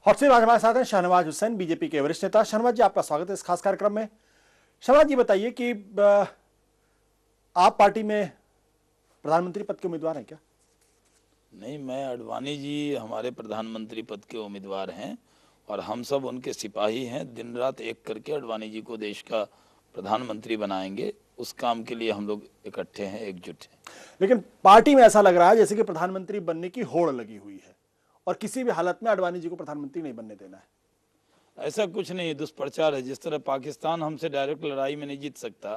Hot seat आज हमारे साथ हैं शाहनवाज हुसैन, बीजेपी के वरिष्ठ नेता। शाहनवाज जी, आपका स्वागत है इस खास कार्यक्रम में। शाहनवाज जी, बताइए कि आप पार्टी में प्रधानमंत्री पद के उम्मीदवार हैं क्या? नहीं, मैं अडवाणी जी हमारे प्रधानमंत्री पद के उम्मीदवार हैं और हम सब उनके सिपाही हैं। दिन रात एक करके अडवाणी जी को देश का प्रधानमंत्री बनाएंगे। उस काम के लिए हम लोग इकट्ठे हैं, एकजुट हैं। लेकिन पार्टी में ऐसा लग रहा है जैसे कि प्रधानमंत्री बनने की होड़ लगी हुई है और किसी भी हालत में अडवाणी जी को प्रधानमंत्री नहीं बनने देना है। ऐसा कुछ नहीं, दुष्प्रचार है। जिस तरह पाकिस्तान हमसे डायरेक्ट लड़ाई में नहीं जीत सकता,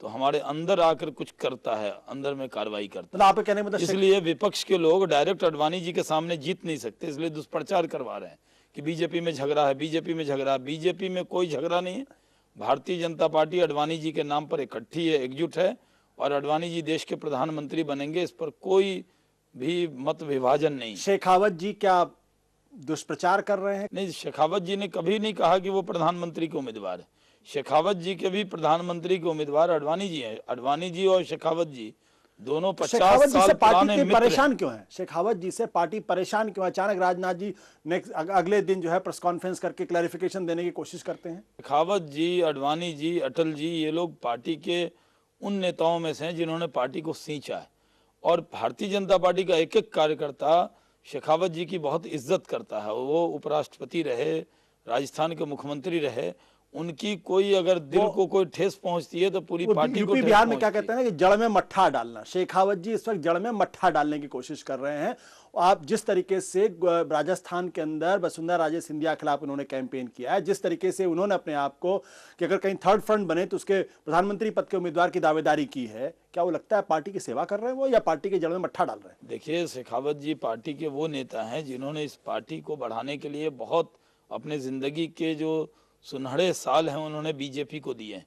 तो हमारे अंदर आकर कुछ करता है, अंदर में कार्रवाई करता है। आप कहने मतलब इसलिए विपक्ष के लोग डायरेक्ट अडवाणी जी के सामने जीत नहीं सकते, इसलिए दुष्प्रचार करवा रहे हैं कि बीजेपी में झगड़ा है, बीजेपी में झगड़ा। बीजेपी में कोई झगड़ा नहीं है। भारतीय जनता पार्टी अडवाणी जी के नाम पर इकट्ठी है, एकजुट है और अडवाणी जी देश के प्रधानमंत्री बनेंगे। इस पर कोई भी मत विभाजन नहीं। शेखावत जी क्या दुष्प्रचार कर रहे हैं? नहीं, शेखावत जी ने कभी नहीं कहा कि वो प्रधानमंत्री के उम्मीदवार है। शेखावत जी के भी प्रधानमंत्री के उम्मीदवार अडवाणी जी हैं। अडवाणी जी और शेखावत जी दोनों 50 साल पुराने मित्र हैं। परेशान क्यों है शेखावत जी से? पार्टी परेशान क्यों है? अचानक राजनाथ जी नेक्स्ट अगले दिन जो है प्रेस कॉन्फ्रेंस करके क्लैरिफिकेशन देने की कोशिश करते हैं। शेखावत जी, अडवाणी जी, अटल जी, ये लोग पार्टी के उन नेताओं में से हैं जिन्होंने पार्टी को सींचा है और भारतीय जनता पार्टी का एक एक कार्यकर्ता शेखावत जी की बहुत इज्जत करता है। वो उपराष्ट्रपति रहे, राजस्थान के मुख्यमंत्री रहे, उनकी कोई अगर दिल को कोई ठेस पहुंचती है तो पूरी पार्टी को ठेस बिहार में क्या कहते हैं ना कि जड़ में मट्ठा डालना। शेखावत जी इस वक्त जड़ में मट्ठा डालने की कोशिश कर रहे हैं। आप जिस तरीके से राजस्थान के अंदर वसुंधरा राजे सिंधिया के खिलाफ उन्होंने कैंपेन किया है, जिस तरीके से उन्होंने अपने आप को कि अगर कहीं थर्ड फ्रंट बने तो उसके प्रधानमंत्री पद के उम्मीदवार की दावेदारी की है, क्या वो लगता है पार्टी की सेवा कर रहे हैं वो, या पार्टी के जड़ में मट्ठा डाल रहे हैं? देखिए, शेखावत जी पार्टी के वो नेता हैं जिन्होंने इस पार्टी को बढ़ाने के लिए बहुत अपने जिंदगी के जो सुनहरे साल हैं उन्होंने बीजेपी को दिए हैं।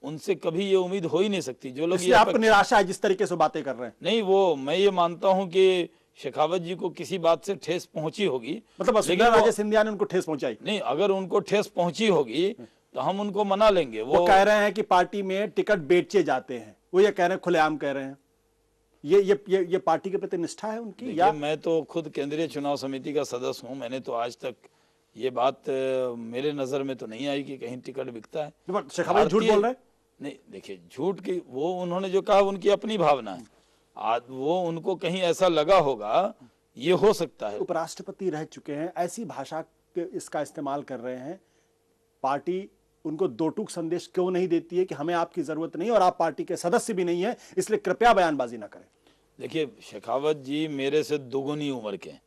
उनसे कभी ये उम्मीद हो ही नहीं सकती। जो लोग ये आपको निराशा है जिस तरीके से बातें कर रहे हैं? नहीं, वो मैं ये मानता हूं कि शेखावत जी को किसी बात से ठेस पहुंची होगी। मतलब वसुंधरा राजे सिंधिया ने उनको ठेस पहुंचाई? नहीं, अगर उनको ठेस पहुंची होगी तो हम उनको मना लेंगे। वो कह रहे हैं कि पार्टी में टिकट बेचे जाते हैं, वो ये कह रहे हैं, खुलेआम कह रहे हैं। ये पार्टी के प्रति निष्ठा है उनकी? या मैं तो खुद केंद्रीय चुनाव समिति का सदस्य हूं। मैंने तो आज तक ये बात मेरे नजर में तो नहीं आई कि कहीं टिकट बिकता है। शेखावत झूठ बोल रहे हैं? नहीं, देखिए, झूठ की वो उन्होंने जो कहा उनकी अपनी भावना है। वो उनको कहीं ऐसा लगा होगा, ये हो सकता है। उपराष्ट्रपति रह चुके हैं, ऐसी भाषा इसका इस्तेमाल कर रहे हैं। पार्टी उनको दो टूक संदेश क्यों नहीं देती है कि हमें आपकी जरूरत नहीं और आप पार्टी के सदस्य भी नहीं है, इसलिए कृपया बयानबाजी ना करें? देखिए, शेखावत जी मेरे से दोगुनी उम्र के हैं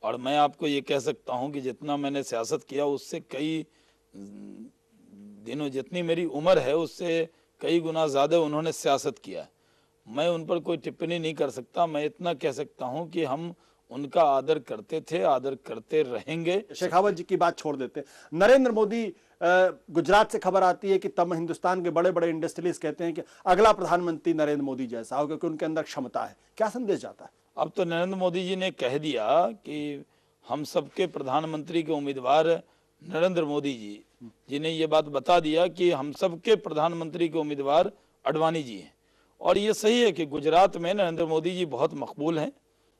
और मैं आपको ये कह सकता हूं कि जितना मैंने सियासत किया उससे कई दिनों, जितनी मेरी उम्र है उससे कई गुना ज्यादा उन्होंने सियासत किया है। मैं उन पर कोई टिप्पणी नहीं कर सकता। मैं इतना कह सकता हूं कि हम उनका आदर करते थे, आदर करते रहेंगे। शेखावत जी की बात छोड़ देते, नरेंद्र मोदी, गुजरात से खबर आती है कि तब हिंदुस्तान के बड़े बड़े इंडस्ट्रियलिस्ट कहते हैं कि अगला प्रधानमंत्री नरेंद्र मोदी जैसा हो, क्योंकि उनके अंदर क्षमता है। क्या संदेश जाता है? अब तो नरेंद्र मोदी जी ने कह दिया कि हम सबके प्रधानमंत्री के उम्मीदवार नरेंद्र मोदी जी, जिन्हें ये बात बता दिया कि हम सबके प्रधानमंत्री के उम्मीदवार अडवाणी जी हैं। और ये सही है कि गुजरात में नरेंद्र मोदी जी बहुत मकबूल हैं।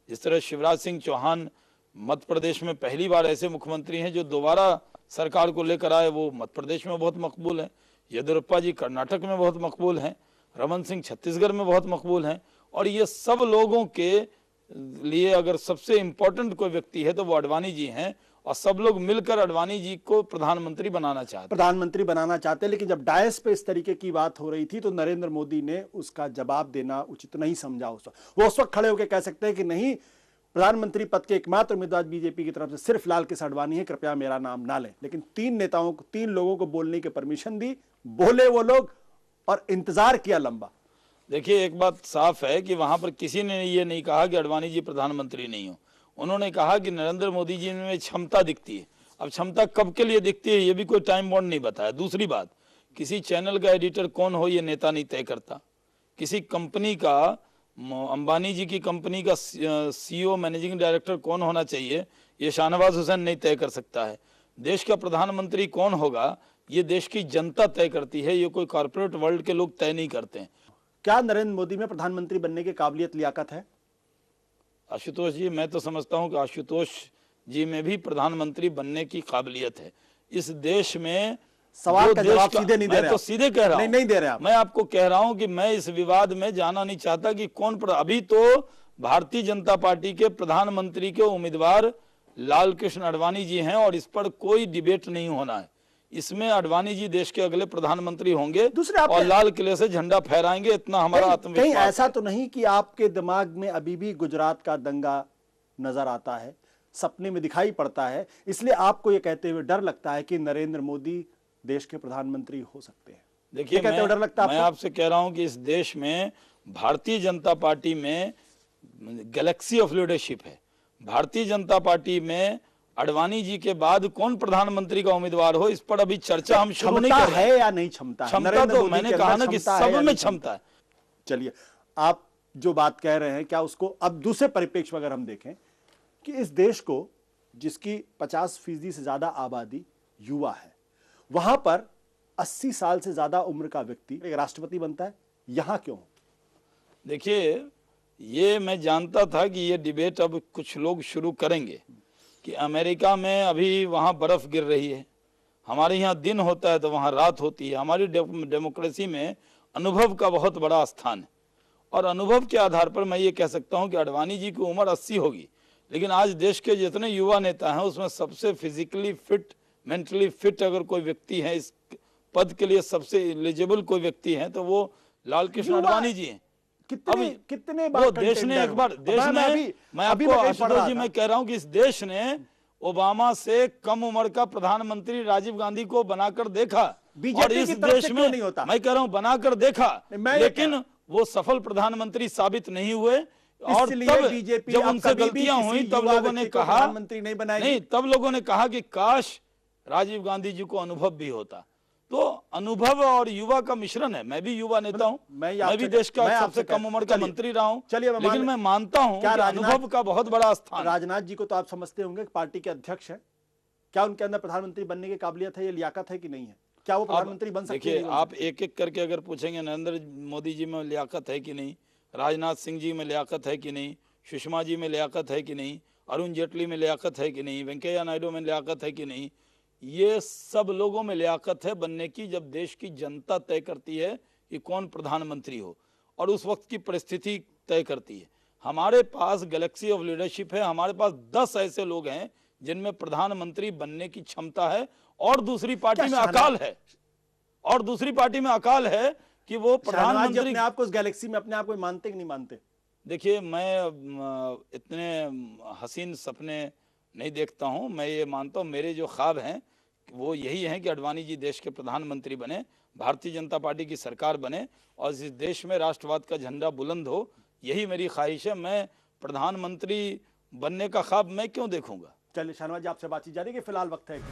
जिस तरह शिवराज सिंह चौहान मध्य प्रदेश में पहली बार ऐसे मुख्यमंत्री हैं जो दोबारा सरकार को लेकर आए, वो मध्य प्रदेश में बहुत मकबूल हैं। येदियुरप्पा जी कर्नाटक में बहुत मकबूल हैं। रमन सिंह छत्तीसगढ़ में बहुत मकबूल हैं। और ये सब लोगों के लिए अगर सबसे इंपॉर्टेंट कोई व्यक्ति है तो वो अडवाणी जी हैं और सब लोग मिलकर अडवाणी जी को प्रधानमंत्री बनाना चाहते हैं। लेकिन जब डायस पे इस तरीके की बात हो रही थी तो नरेंद्र मोदी ने उसका जवाब देना उचित नहीं समझा। वो उस वक्त खड़े होकर कह सकते हैं कि नहीं, प्रधानमंत्री पद के एकमात्र उम्मीदवार बीजेपी की तरफ से सिर्फ लाल किस आडवाणी है, कृपया मेरा नाम ना लें। लेकिन तीन लोगों को बोलने की परमिशन दी, बोले वो लोग और इंतजार किया लंबा। देखिए, एक बात साफ है कि वहां पर किसी ने ये नहीं कहा कि अडवाणी जी प्रधानमंत्री नहीं हो। उन्होंने कहा कि नरेंद्र मोदी जी में क्षमता दिखती है। अब क्षमता कब के लिए दिखती है ये भी कोई टाइम बॉन्ड नहीं बताया। दूसरी बात, किसी चैनल का एडिटर कौन हो ये नेता नहीं तय करता। किसी कंपनी का, अंबानी जी की कंपनी का सीईओ, मैनेजिंग डायरेक्टर कौन होना चाहिए ये शाहनवाज हुसैन नहीं तय कर सकता है। देश का प्रधानमंत्री कौन होगा ये देश की जनता तय करती है, ये कोई कॉर्पोरेट वर्ल्ड के लोग तय नहीं करते हैं। क्या नरेंद्र मोदी में प्रधानमंत्री बनने की काबिलियत, लियाकत है? आशुतोष जी, मैं तो समझता हूं कि आशुतोष जी में भी प्रधानमंत्री बनने की काबिलियत है। इस देश में सवाल जो का देश जवाब का- सीधे नहीं दे मैं रहे तो आप। सीधे कह रहा हूं, नहीं दे रहे आप। मैं आपको कह रहा हूं कि मैं इस विवाद में जाना नहीं चाहता कि अभी तो भारतीय जनता पार्टी के प्रधानमंत्री के उम्मीदवार लाल कृष्ण आडवाणी जी हैं और इस पर कोई डिबेट नहीं होना है। इसमें आडवाणी जी देश के अगले प्रधानमंत्री होंगे दूसरे और लाल किले से झंडा फहराएंगे, इतना हमारा कहीं आत्मविश्वास ऐसा है। तो नहीं कि आपके दिमाग में अभी भी गुजरात का दंगा नजर आता है, सपने में दिखाई पड़ता है, इसलिए आपको यह कहते हुए डर लगता है कि नरेंद्र मोदी देश के प्रधानमंत्री हो सकते हैं? देखिए, कहते हुए डर लगता है मैं आपको? आपसे कह रहा हूं कि इस देश में भारतीय जनता पार्टी में गैलेक्सी ऑफ लीडरशिप है। भारतीय जनता पार्टी में आडवाणी जी के बाद कौन प्रधानमंत्री का उम्मीदवार हो, इस पर अभी चर्चा हम शुरू नहीं क्षमता कर रहे हैं। है या नहीं क्षमता है? क्षमता नरेंद्र तो मोदी मैंने के कहा अंदर ना कि क्षमता है सब या में नहीं क्षमता है। चलिए, आप जो बात कह रहे हैं, क्या उसको अब दूसरे परिप्रेक्ष्य में अगर हम देखें कि इस देश को, जिसकी 50% से ज्यादा आबादी युवा है, वहां पर 80 साल से ज्यादा उम्र का व्यक्ति एक राष्ट्रपति बनता है, यहां क्यों? देखिए, ये मैं जानता था कि ये डिबेट अब कुछ लोग शुरू करेंगे कि अमेरिका में अभी वहाँ बर्फ गिर रही है, हमारे यहाँ दिन होता है तो वहाँ रात होती है। हमारी डेमोक्रेसी में अनुभव का बहुत बड़ा स्थान है और अनुभव के आधार पर मैं ये कह सकता हूँ कि आडवाणी जी की उम्र 80 होगी, लेकिन आज देश के जितने युवा नेता हैं उसमें सबसे फिजिकली फिट, मेंटली फिट अगर कोई व्यक्ति है इस पद के लिए, सबसे एलिजिबल कोई व्यक्ति है तो वो लाल कृष्ण युवा आडवाणी जी हैं। कितने बार वो देश ने एक बार, देश ने, मैं आपको आशुतोष जी मैं कह रहा हूं कि इस देश ने ओबामा से कम उम्र का प्रधानमंत्री राजीव गांधी को बनाकर देखा और इस देश में नहीं होता। मैं कह रहा हूं बनाकर देखा, लेकिन वो सफल प्रधानमंत्री साबित नहीं हुए और तब बीजेपी जब उनसे गलतियां हुई तब लोगों ने कहा, प्रधानमंत्री नहीं बनाएगी। नहीं, तब लोगों ने कहा कि काश राजीव गांधी जी को अनुभव भी होता। तो अनुभव और युवा का मिश्रण है। मैं भी युवा नेता हूं, मैं भी देश का सबसे कम उम्र का मंत्री रहा हूं, लेकिन मैं मानता हूं कि अनुभव का बहुत बड़ा स्थान। राजनाथ जी को तो आप समझते होंगे, पार्टी के अध्यक्ष हैं, क्या उनके अंदर प्रधानमंत्री बनने की काबिलियत है, ये लियाकत है कि नहीं है? क्या वो प्रधानमंत्री बन सकते हैं? देखिए, आप एक एक करके अगर पूछेंगे नरेंद्र मोदी जी में लियाकत है कि नहीं, राजनाथ सिंह जी में लियाकत है कि नहीं, सुषमा जी में लियाकत है कि नहीं, अरुण जेटली में लियाकत है कि नहीं, वेंकैया नायडू में लियाकत है कि नहीं, ये सब लोगों में लियाकत है बनने की जब देश की जनता तय करती है कि कौन प्रधानमंत्री हो और उस वक्त की परिस्थिति तय करती है। हमारे पास गैलेक्सी ऑफ लीडरशिप है, हमारे पास 10 ऐसे लोग हैं जिनमें प्रधानमंत्री बनने की क्षमता है और दूसरी पार्टी में अकाल है, और दूसरी पार्टी में अकाल है कि वो प्रधानमंत्री। अपने आप को उस गैलेक्सी में अपने आप को मानते कि नहीं मानते? देखिए, मैं इतने हसीन सपने नहीं देखता हूं। मैं ये मानता हूं मेरे जो ख्वाब हैं वो यही हैं कि आडवाणी जी देश के प्रधानमंत्री बने, भारतीय जनता पार्टी की सरकार बने और इस देश में राष्ट्रवाद का झंडा बुलंद हो। यही मेरी ख्वाहिश है। मैं प्रधानमंत्री बनने का ख्वाब मैं क्यों देखूंगा? चलिए शाहनवाज जी, आपसे बातचीत जारी है, फिलहाल वक्त है एक